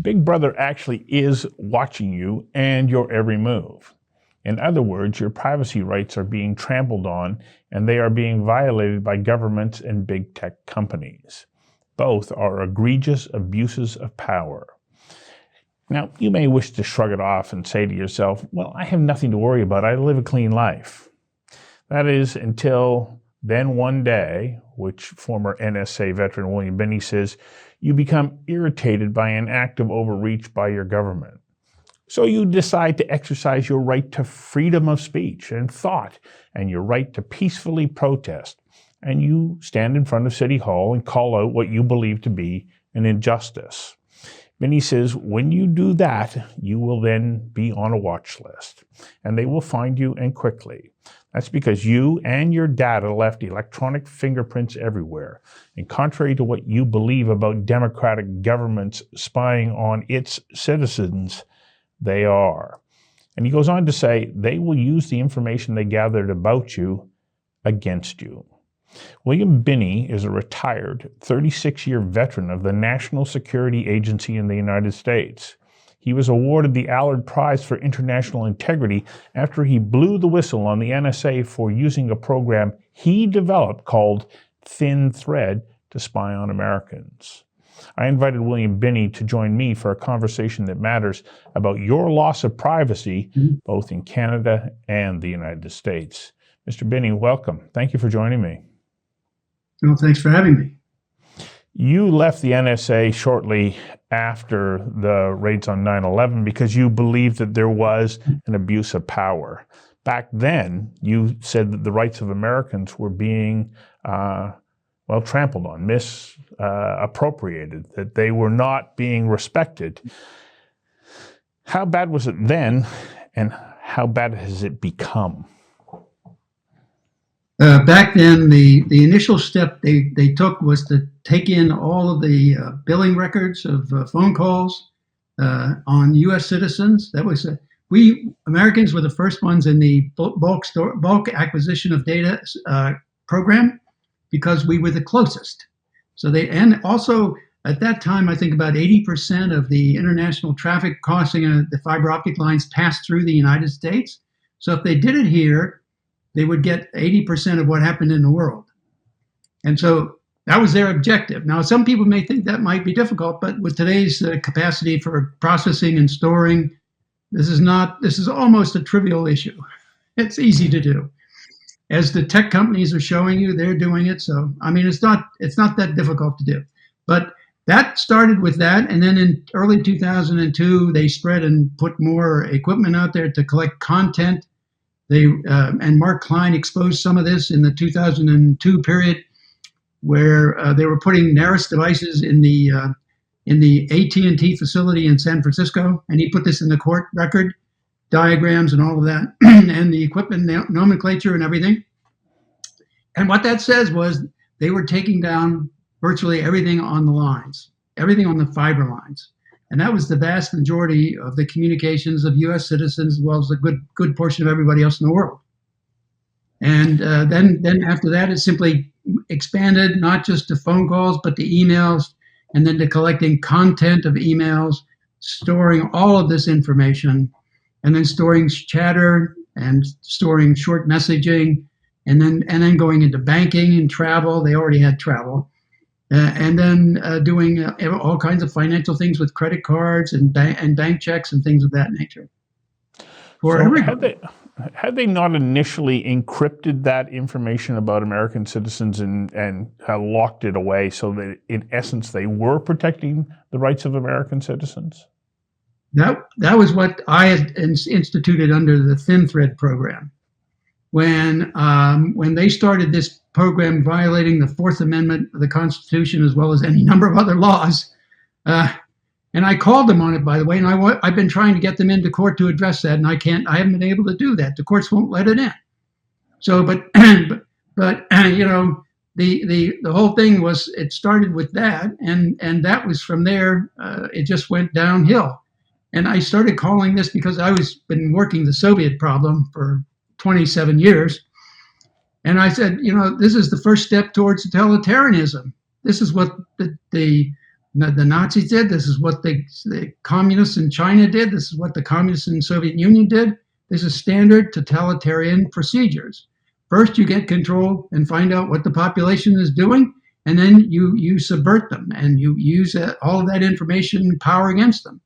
Big Brother actually is watching you and your every move. In other words, your privacy rights are being trampled on, and they are being violated by governments and big tech companies. Both are egregious abuses of power. Now, you may wish to shrug it off and say to yourself, well, I have nothing to worry about. I live a clean life. That is until then one day, which former NSA veteran William Binney says, you become irritated by an act of overreach by your government. So you decide to exercise your right to freedom of speech and thought and your right to peacefully protest. And you stand in front of City Hall and call out what you believe to be an injustice. Binney says, when you do that, you will then be on a watch list, and they will find you, and quickly. That's because you and your data left electronic fingerprints everywhere. And contrary to what you believe about democratic governments spying on its citizens, they are. And he goes on to say, they will use the information they gathered about you against you. William Binney is a retired 36-year veteran of the National Security Agency in the United States. He was awarded the Allard Prize for International Integrity after he blew the whistle on the NSA for using a program he developed called Thin Thread to spy on Americans. I invited William Binney to join me for a conversation that matters about your loss of privacy, both in Canada and the United States. Mr. Binney, welcome. Thank you for joining me. Well, thanks for having me. You left the NSA shortly after the raids on 9/11 because you believed that there was an abuse of power. Back then, you said that the rights of Americans were being, trampled on, misappropriated, that they were not being respected. How bad was it then, and how bad has it become? Back then, the initial step they took was to take in all of the billing records of phone calls on U.S. citizens. That was we Americans were the first ones in the bulk acquisition of data program because we were the closest. And also at that time, I think about 80% of the international traffic crossing the fiber optic lines passed through the United States. So if they did it here, they would get 80% of what happened in the world. And so that was their objective. Now, some people may think that might be difficult, but with today's capacity for processing and storing, this is almost a trivial issue. It's easy to do. As the tech companies are showing you, they're doing it. So, I mean, it's not that difficult to do. But that started with that. And then in early 2002, they spread and put more equipment out there to collect content. And Mark Klein exposed some of this in the 2002 period, where they were putting Naris devices in the AT&T facility in San Francisco, and he put this in the court record, diagrams and all of that, and the equipment nomenclature and everything. And what that says was they were taking down virtually everything on the lines, everything on the fiber lines. And that was the vast majority of the communications of U.S. citizens, as well as a good portion of everybody else in the world. And then after that, it simply expanded not just to phone calls, but to emails, and then to collecting content of emails, storing all of this information, and then storing chatter and storing short messaging, and then going into banking and travel. They already had travel. And then doing all kinds of financial things with credit cards and bank checks and things of that nature. Had they not initially encrypted that information about American citizens and locked it away so that in essence they were protecting the rights of American citizens? That was what I had instituted under the Thin Thread program. When they started this program violating the Fourth Amendment of the Constitution as well as any number of other laws, and I called them on it, by the way, and I've been trying to get them into court to address that, and I haven't been able to do that. The courts won't let it in. So, but you know, the whole thing was, it started with that, and that was from there. It just went downhill, and I started calling this because I was been working the Soviet problem for 27 years. And I said, you know, this is the first step towards totalitarianism. This is what the the Nazis did. This is what the communists in China did. This is what the communists in the Soviet Union did. This is standard totalitarian procedures. First, you get control and find out what the population is doing, and then you subvert them and you use all of that information and power against them.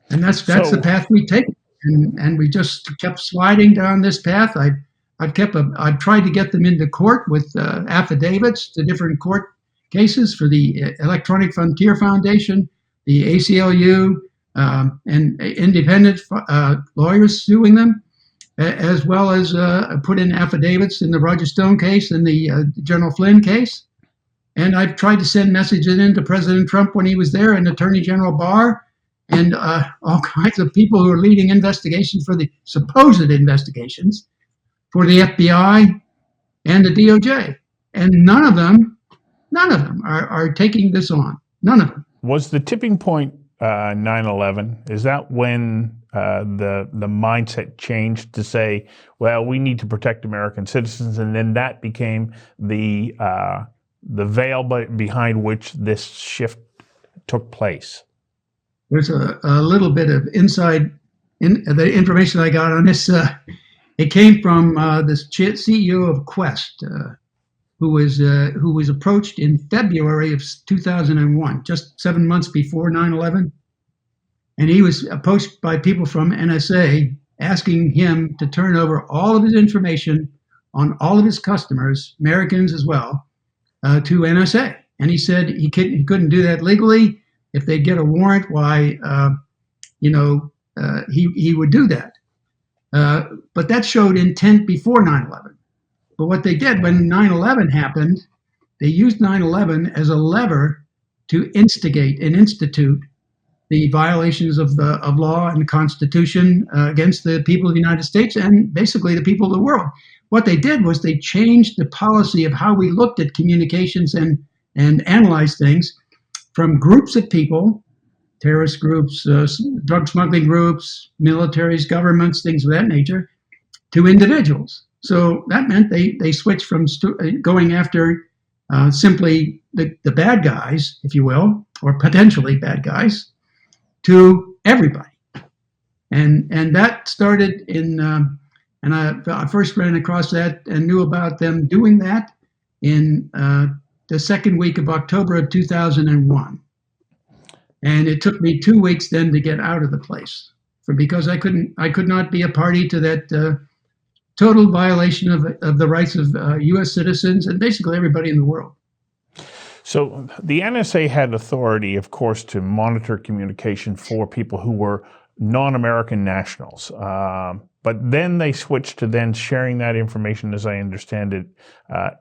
And that's the path we take. And we just kept sliding down this path. I've tried to get them into court with affidavits to different court cases for the Electronic Frontier Foundation, the ACLU, and independent lawyers suing them, as well as put in affidavits in the Roger Stone case and the General Flynn case. And I've tried to send messages in to President Trump when he was there, and Attorney General Barr, and all kinds of people who are leading investigations for the supposed investigations for the FBI and the DOJ. And none of them are taking this on. None of them. Was the tipping point 9/11? Is that when the mindset changed to say, well, we need to protect American citizens, and then that became the veil behind which this shift took place? There's a little bit of inside the information I got on this. It came from this CEO of Quest, who was approached in February of 2001, just 7 months before 9/11. And he was approached by people from NSA asking him to turn over all of his information on all of his customers, Americans as well, to NSA. And he said he couldn't do that legally. If they get a warrant, why, he would do that. But that showed intent before 9/11. But what they did when 9/11 happened, they used 9/11 as a lever to instigate and institute the violations of law and the Constitution against the people of the United States and basically the people of the world. What they did was they changed the policy of how we looked at communications and analyzed things from groups of people, terrorist groups, drug smuggling groups, militaries, governments, things of that nature, to individuals. So that meant they switched from going after simply the bad guys, if you will, or potentially bad guys, to everybody. And that started in, and I first ran across that and knew about them doing that in the second week of October of 2001. And it took me 2 weeks then to get out of the place because I could not be a party to that total violation of the rights of U.S. citizens and basically everybody in the world. So the NSA had authority, of course, to monitor communication for people who were non-American nationals. But then they switched to then sharing that information, as I understand it,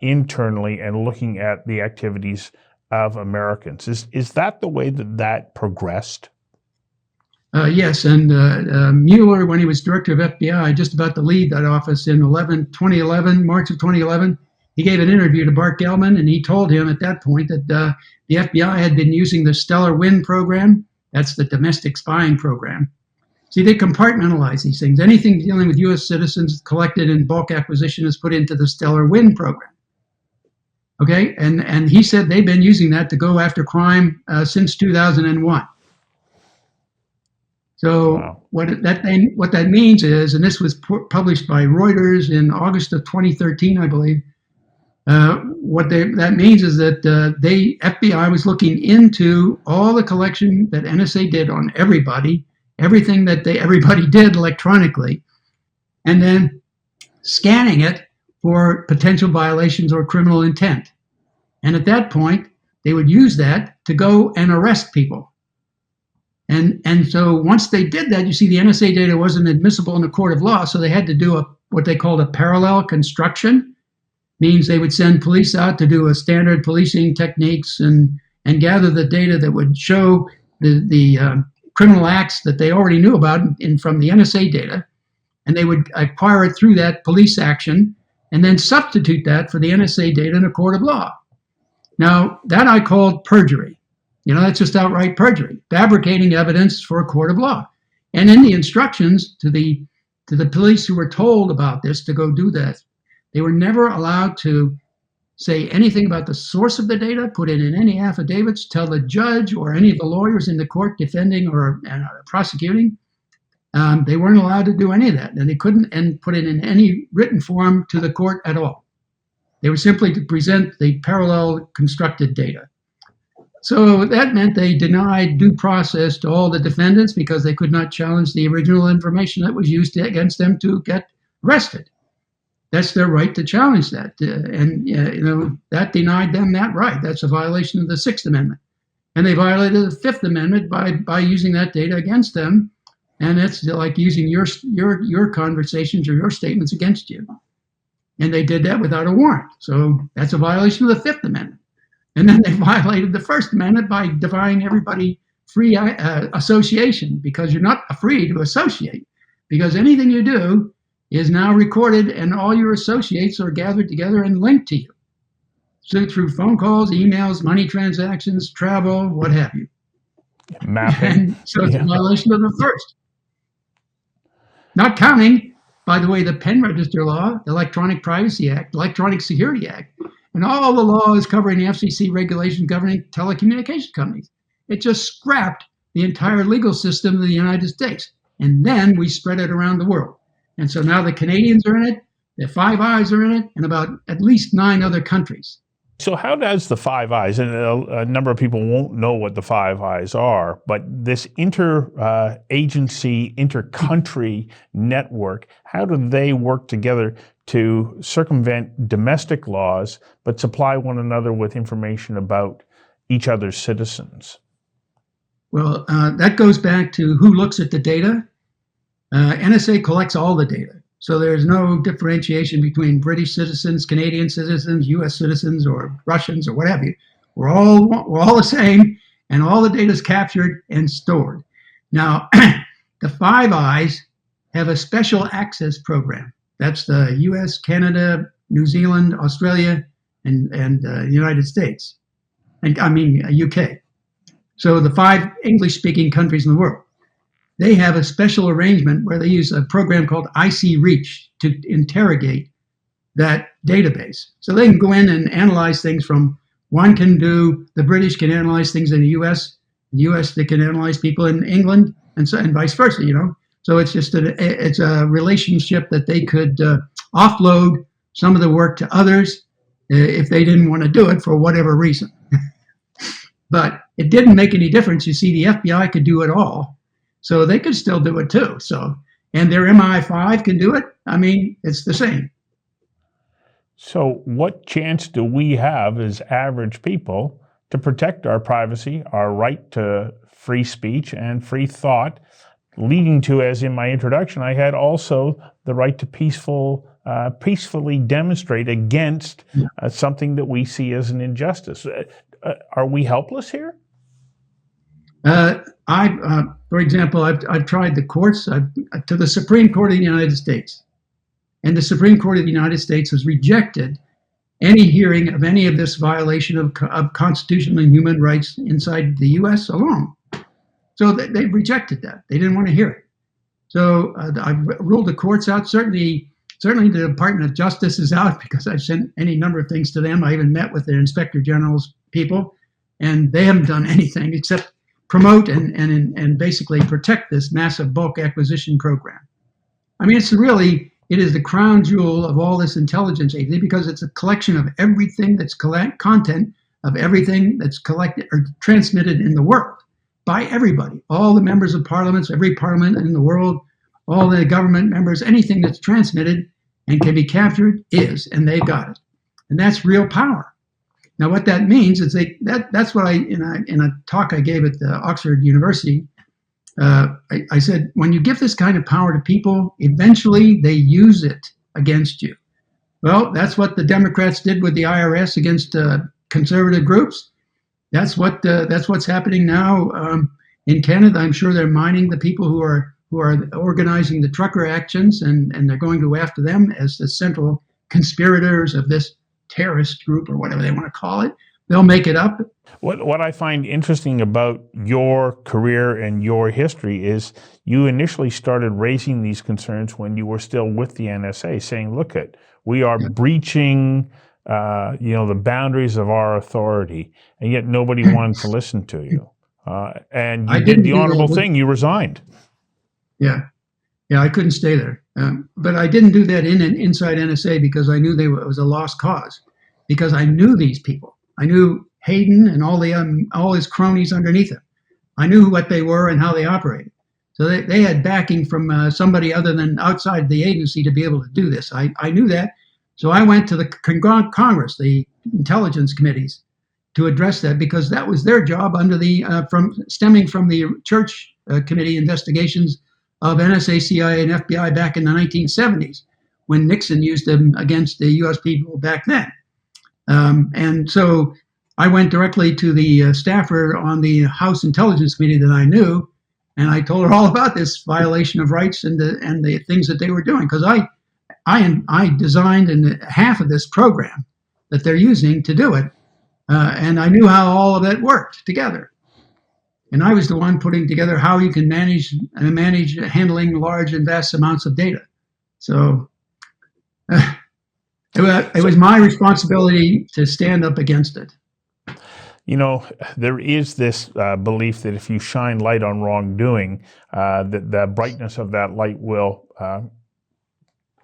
internally and looking at the activities of Americans. Is that the way that progressed? Yes, and Mueller, when he was director of FBI, just about to leave that office in March of 2011, he gave an interview to Bart Gellman, and he told him at that point that the FBI had been using the Stellar Wind program. That's the domestic spying program. See, they compartmentalize these things. Anything dealing with U.S. citizens collected in bulk acquisition is put into the Stellar Wind program. Okay, and he said they've been using that to go after crime since 2001. So wow. What that means is, and this was published by Reuters in August of 2013, I believe. That means is that FBI was looking into all the collection that NSA did on everybody, everything that everybody did electronically, and then scanning it for potential violations or criminal intent. And at that point, they would use that to go and arrest people. And so once they did that, you see the NSA data wasn't admissible in a court of law, so they had to do what they called a parallel construction. Means they would send police out to do a standard policing techniques and gather the data that would show the criminal acts that they already knew about from the NSA data, and they would acquire it through that police action and then substitute that for the NSA data in a court of law. Now, that I called perjury. That's just outright perjury, fabricating evidence for a court of law. And in the instructions to the police who were told about this to go do that, they were never allowed to say anything about the source of the data, put it in any affidavits, tell the judge or any of the lawyers in the court defending or prosecuting. They weren't allowed to do any of that, and they couldn't put it in any written form to the court at all. They were simply to present the parallel constructed data. So that meant they denied due process to all the defendants because they could not challenge the original information that was used against them to get arrested. That's their right to challenge that, and that denied them that right. That's a violation of the Sixth Amendment, and they violated the Fifth Amendment by using that data against them, and it's like using your conversations or your statements against you. And they did that without a warrant. So that's a violation of the Fifth Amendment. And then they violated the First Amendment by denying everybody free association, because you're not free to associate, because anything you do is now recorded and all your associates are gathered together and linked to you. So through phone calls, emails, money transactions, travel, what have you. Mapping. And so it's a violation of the First. Not counting, by the way, the Pen Register Law, the Electronic Privacy Act, Electronic Security Act, and all the laws covering the FCC regulation governing telecommunication companies. It just scrapped the entire legal system of the United States. And then we spread it around the world. And so now the Canadians are in it, the Five Eyes are in it, and about at least 9 other countries. So how does the Five Eyes, and a number of people won't know what the Five Eyes are, but this inter-agency, inter-country network, how do they work together to circumvent domestic laws, but supply one another with information about each other's citizens? Well, that goes back to who looks at the data. NSA collects all the data. So there's no differentiation between British citizens, Canadian citizens, US citizens, or Russians, or what have you. We're all the same, and all the data is captured and stored. Now, the Five Eyes have a special access program. That's the US, Canada, New Zealand, Australia, and United States. And I mean, UK. So the 5 English-speaking countries in the world. They have a special arrangement where they use a program called IC-Reach to interrogate that database. So they can go in and analyze things from, the British can analyze things in the US they can analyze people in England, and vice versa, So it's just it's a relationship that they could offload some of the work to others if they didn't want to do it for whatever reason. But it didn't make any difference. You see, the FBI could do it all. So they could still do it too. So, and their MI5 can do it. I mean, it's the same. So what chance do we have as average people to protect our privacy, our right to free speech and free thought, leading to, as in my introduction, I had also the right to peacefully demonstrate against something that we see as an injustice. Are we helpless here? For example, I've tried the courts to the Supreme Court of the United States, and the Supreme Court of the United States has rejected any hearing of any of this violation of constitutional and human rights inside the U.S. alone. So they rejected that. They didn't want to hear it. So I've ruled the courts out. Certainly the Department of Justice is out, because I've sent any number of things to them. I even met with the Inspector General's people, and they haven't done anything except promote and basically protect this massive bulk acquisition program. I mean, it is the crown jewel of all this intelligence agency, because it's a collection of everything that's content of everything that's collected or transmitted in the world by everybody, all the members of parliaments, every parliament in the world, all the government members, anything that's transmitted and can be captured and they've got it. And that's real power. Now, what that means is that's what in a talk I gave at the Oxford University, I said, when you give this kind of power to people, eventually they use it against you. Well, that's what the Democrats did with the IRS against conservative groups. That's what's happening now in Canada. I'm sure they're mining the people who are organizing the trucker actions, and they're going to go after them as the central conspirators of this terrorist group, or whatever they want to call it. They'll make it up. What I find interesting about your career and your history is you initially started raising these concerns when you were still with the NSA, saying, look, we are breaching the boundaries of our authority, and yet nobody wanted to listen to you. And I you did didn't the do honorable that. thing. You resigned. Yeah, yeah, I couldn't stay there. But I didn't do that inside NSA because I knew it was a lost cause. Because I knew these people. I knew Hayden and all his cronies underneath him. I knew what they were and how they operated. So they had backing from somebody other than outside the agency to be able to do this. I knew that. So I went to the Congress, the intelligence committees, to address that because that was their job under stemming from the Church Committee investigations of NSA, CIA, and FBI back in the 1970s when Nixon used them against the U.S. people back then. And so I went directly to the staffer on the House Intelligence Committee that I knew, and I told her all about this violation of rights and the things that they were doing because I designed half of this program that they're using to do it, and I knew how all of that worked together. And I was the one putting together how you can manage handling large and vast amounts of data. So it was my responsibility to stand up against it. There is this belief that if you shine light on wrongdoing, that the brightness of that light will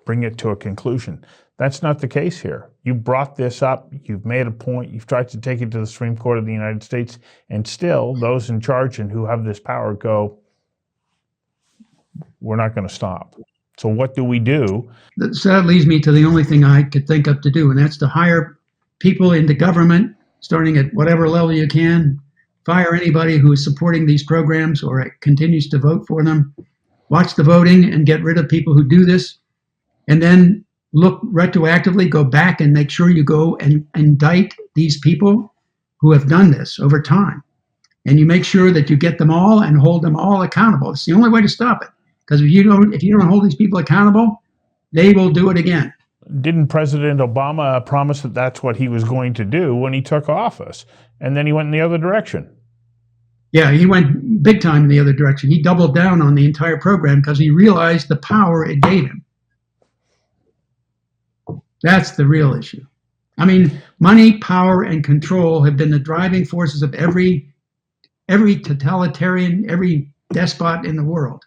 bring it to a conclusion. That's not the case here. You brought this up, you've made a point, you've tried to take it to the Supreme Court of the United States, and still those in charge and who have this power go, we're not going to stop. So what do we do? So that leads me to the only thing I could think of to do, and that's to hire people into government, starting at whatever level you can, fire anybody who is supporting these programs or continues to vote for them, watch the voting and get rid of people who do this, and then look retroactively, go back and make sure you go and indict these people who have done this over time. And you make sure that you get them all and hold them all accountable. It's the only way to stop it. Because if you don't hold these people accountable, they will do it again. Didn't President Obama promise that that's what he was going to do when he took office? And then he went in the other direction. Yeah, he went big time in the other direction. He doubled down on the entire program because he realized the power it gave him. That's the real issue. I mean, money, power, and control have been the driving forces of every totalitarian, every despot in the world.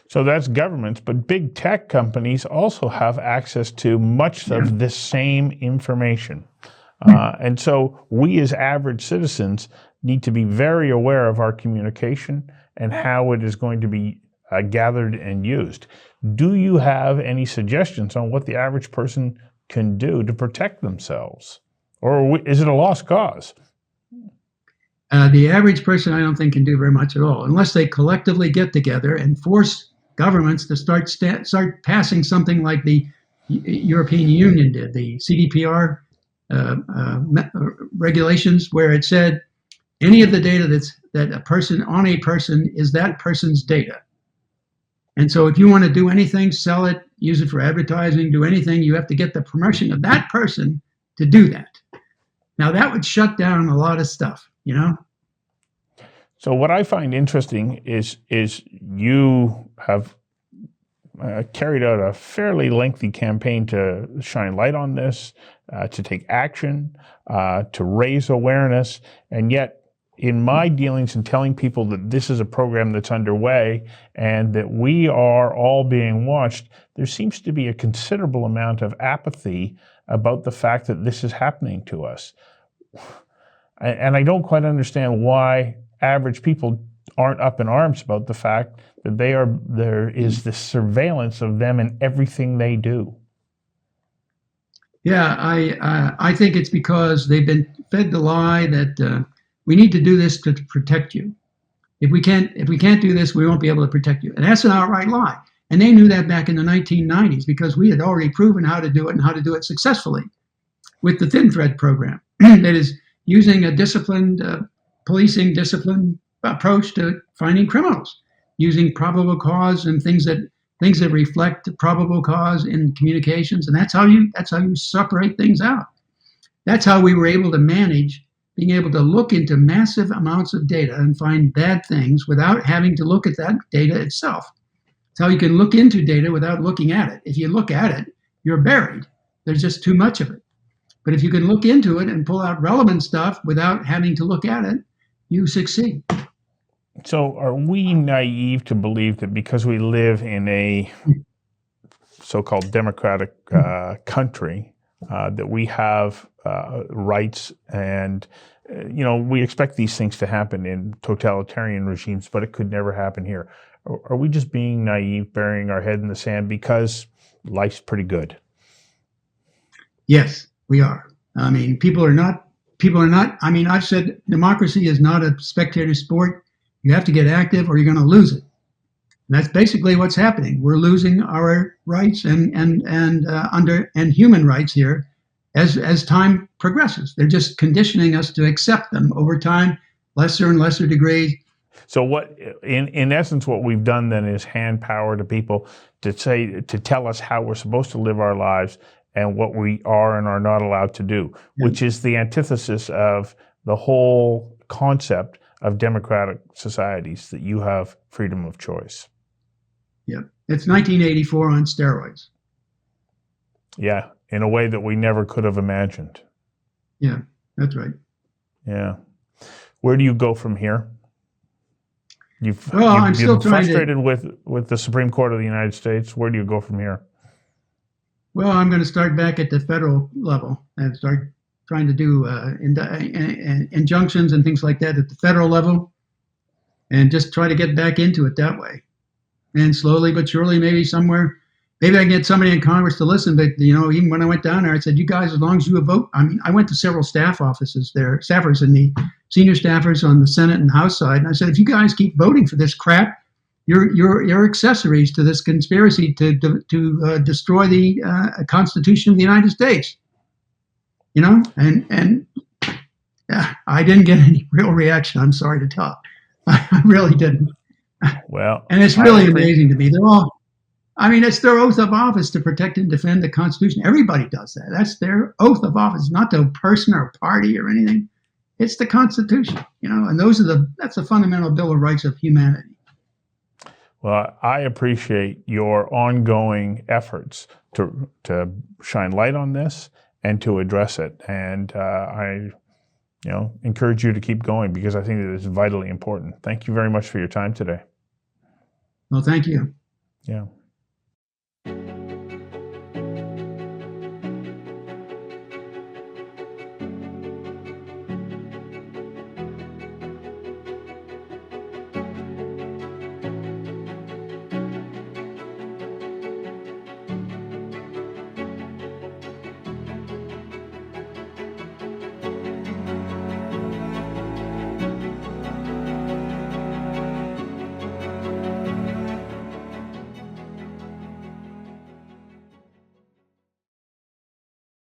So that's governments, but big tech companies also have access to much of this same information. And so we as average citizens need to be very aware of our communication and how it is going to be gathered and used. Do you have any suggestions on what the average person can do to protect themselves? Or is it a lost cause? The average person, I don't think, can do very much at all, unless they collectively get together and force governments to start passing something like the European Union did, the CDPR regulations, where it said any of the data that a person on a person is that person's data. And so if you want to do anything, sell it, use it for advertising, do anything, you have to get the permission of that person to do that. Now that would shut down a lot of stuff, you know? So what I find interesting is you have carried out a fairly lengthy campaign to shine light on this, to take action, to raise awareness, and yet in my dealings in telling people that this is a program that's underway and that we are all being watched, there seems to be a considerable amount of apathy about the fact that this is happening to us. And I don't quite understand why average people aren't up in arms about the fact that there is this surveillance of them in everything they do. Yeah, I think it's because they've been fed the lie that we need to do this to protect you. If we can't do this, we won't be able to protect you. And that's an outright lie. And they knew that back in the 1990s because we had already proven how to do it and how to do it successfully with the Thin Thread program. That is using a disciplined policing discipline approach to finding criminals, using probable cause and things that reflect probable cause in communications, and that's how you separate things out. That's how we were able to manage being able to look into massive amounts of data and find bad things without having to look at that data itself. It's how you can look into data without looking at it. If you look at it, you're buried. There's just too much of it. But if you can look into it and pull out relevant stuff without having to look at it, you succeed. So are we naive to believe that because we live in a so-called democratic country, that we have rights and, we expect these things to happen in totalitarian regimes, but it could never happen here? Are we just being naive, burying our head in the sand because life's pretty good? Yes, we are. I mean, people are not, I mean, I've said democracy is not a spectator sport. You have to get active or you're going to lose it. And that's basically what's happening. We're losing our rights and human rights here as time progresses. They're just conditioning us to accept them over time, lesser and lesser degrees. So what, in essence, what we've done then is hand power to people to tell us how we're supposed to live our lives and what we are and are not allowed to do, which is the antithesis of the whole concept of democratic societies, that you have freedom of choice. Yeah, it's 1984 on steroids. Yeah, in a way that we never could have imagined. Yeah, that's right. Yeah. Where do you go from here? You're frustrated with the Supreme Court of the United States. Where do you go from here? Well, I'm going to start back at the federal level and start trying to do injunctions and things like that at the federal level, and just try to get back into it that way. And slowly but surely, maybe I can get somebody in Congress to listen. But even when I went down there, I said, "You guys, as long as you vote." I mean, I went to several staff offices there, staffers and the senior staffers on the Senate and House side, and I said, "If you guys keep voting for this crap, you're accessories to this conspiracy to destroy the Constitution of the United States." And I didn't get any real reaction. I'm sorry to tell. I really didn't. Well, and it's really amazing to me. It's their oath of office to protect and defend the Constitution. Everybody does that. That's their oath of office, not to a person or a party or anything. It's the Constitution, and that's the fundamental Bill of Rights of humanity. Well, I appreciate your ongoing efforts to shine light on this and to address it. And I encourage you to keep going, because I think that it's vitally important. Thank you very much for your time today. Well, thank you. Yeah.